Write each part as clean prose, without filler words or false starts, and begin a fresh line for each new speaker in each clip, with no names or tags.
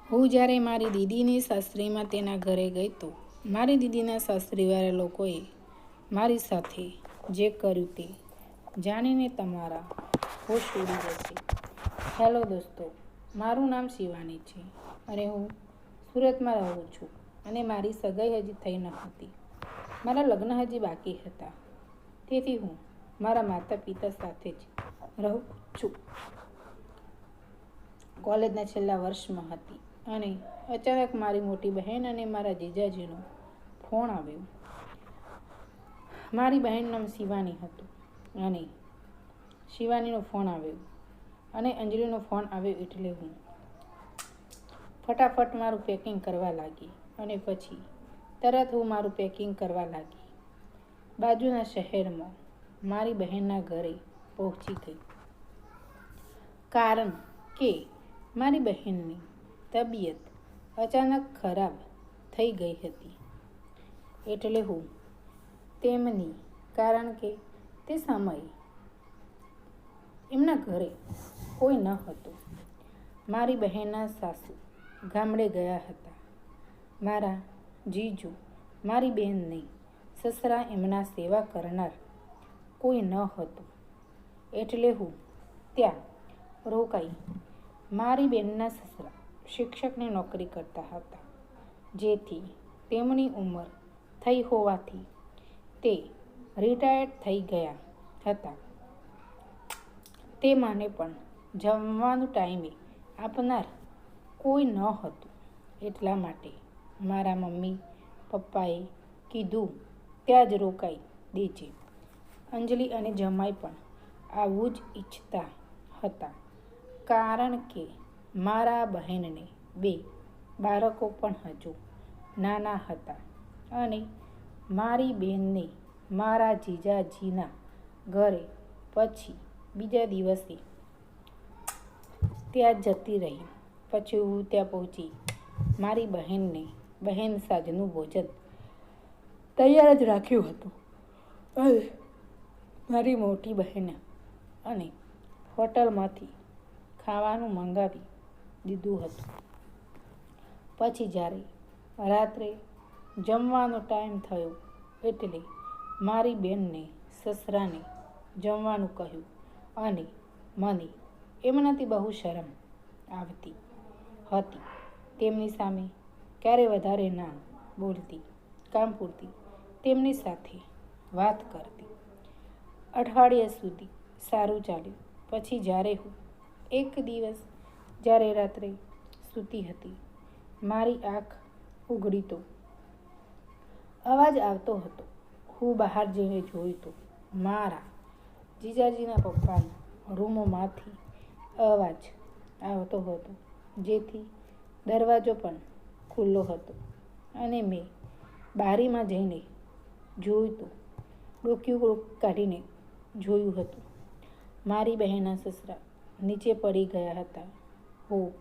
હું જ્યારે મારી દીદીની સાસરીમાં તેના ઘરે ગઈ તો મારી દીદીના સાસરીવાળા લોકોએ મારી સાથે જે કર્યું તે જાણીને તમારા હોશ ઉડી જશે. હેલો દોસ્તો, મારું નામ શિવાની છે અને હું સુરતમાં રહું છું અને મારી સગાઈ હજી થઈ ન હતી. મારા લગ્ન હજી બાકી હતા, તેથી હું મારા માતા પિતા સાથે જ રહું છું. કોલેજના છેલ્લા વર્ષમાં હતી અને અચાનક મારી મોટી બહેન અને મારા જીજાજીનો ફોન આવ્યો. મારી બહેનનું નામ શિવાની હતું અને શિવાનીનો ફોન આવ્યો અને અંજલિનો ફોન આવ્યો એટલે હું ફટાફટ મારું પેકિંગ કરવા લાગી અને પછી તરત હું મારું પેકિંગ કરવા લાગી. બાજુના શહેરમાં મારી બહેનના ઘરે પહોંચી ગઈ, કારણ કે મારી બહેનની તબિયત અચાનક ખરાબ થઈ ગઈ હતી. એટલે હું તેમની, કારણ કે તે સમયે એમના ઘરે કોઈ ન હતું. મારી બહેનના સાસુ ગામડે ગયા હતા. મારા જીજુ, મારી બહેનને સસરા, એમના સેવા કરનાર કોઈ ન હતું. એટલે હું ત્યાં રોકાઈ. મારી બહેનના સસરા શિક્ષકની નોકરી કરતા હતા, જેથી તેમની ઉંમર થઈ હોવાથી તે રિટાયર્ડ થઈ ગયા હતા. તે મને પણ જમવાનું ટાઈમે આપનાર કોઈ ન હતું. એટલા માટે મારા મમ્મી પપ્પાએ કીધું ત્યાં જ રોકાઈ દેજે. અંજલિ અને જમાઈ પણ આવું જ ઈચ્છતા હતા, કારણ કે મારા બહેનને 2 બાળકો પણ હજુ નાના હતા અને મારી બહેનને મારા જીજાજીના ઘરે પછી બીજા દિવસે ત્યાં જતી રહી. પછી હું ત્યાં પહોંચી. મારી બહેનને બહેન સાંજનું ભોજન તૈયાર જ રાખ્યું હતું અને મારી મોટી બહેન અને હોટલમાંથી ખાવાનું મંગાવી દીધું હતું. પછી જ્યારે રાત્રે જમવાનો ટાઈમ થયો એટલે મારી બહેનને સસરાને જમવાનું કહ્યું અને મને એમનાથી બહુ શરમ આવતી હતી. તેમની સામે ક્યારે વધારે ના બોલતી, કામ પૂરતી તેમની સાથે વાત કરતી. અઠવાડિયા સુધી સારું ચાલ્યું. પછી જ્યારે હું એક દિવસ જ્યારે રાત્રે સૂતી હતી, મારી આંખ ઉઘડી તો અવાજ આવતો હતો. હું બહાર જઈને જોયું તો મારા જીજાજીના પપ્પાના રૂમમાંથી અવાજ આવતો હતો, જેથી દરવાજો પણ ખુલ્લો હતો અને મેં બારીમાં જઈને જોયું તો ડોકિયું કાઢીને જોયું હતું. મારી બહેનના સસરા નીચે પડી ગયા હતા. હું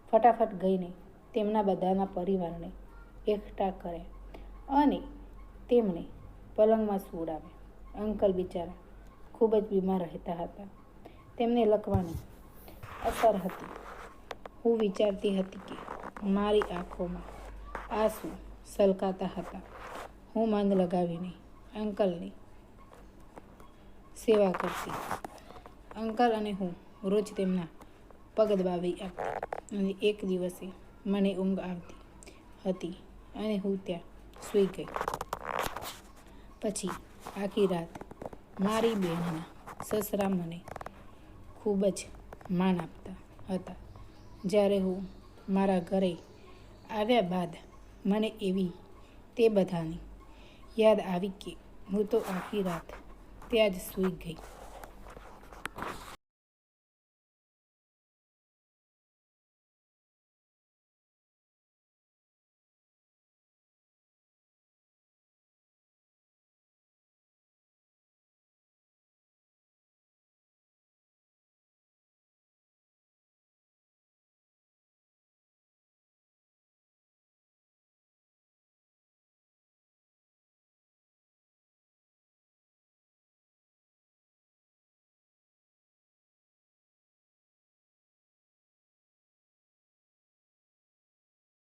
ફટાફટ ગઈને તેમના બધાના પરિવારને એકઠા કર્યા અને તેમને પલંગમાં સુવડાવ્યા. અંકલ બિચારા ખૂબ જ બીમાર રહેતા હતા. તેમને લકવાની અસર હતી. હું વિચારતી હતી કે મારી આંખોમાં આંસુ છલકાતા હતા. હું મન લગાવીને અંકલની સેવા કરતી. અંકલ અને હું રોજ તેમના પગ દબાવી આપતા અને એક દિવસે મને ઊંઘ આવતી હતી અને હું ત્યાં સૂઈ ગઈ. પછી આખી રાત મારી બહેનના સસરા મને ખૂબ જ માન આપતા હતા. જ્યારે હું મારા ઘરે આવ્યા બાદ મને એવી તે બધાની યાદ આવી કે હું તો આખી રાત ત્યાં જ સૂઈ ગઈ.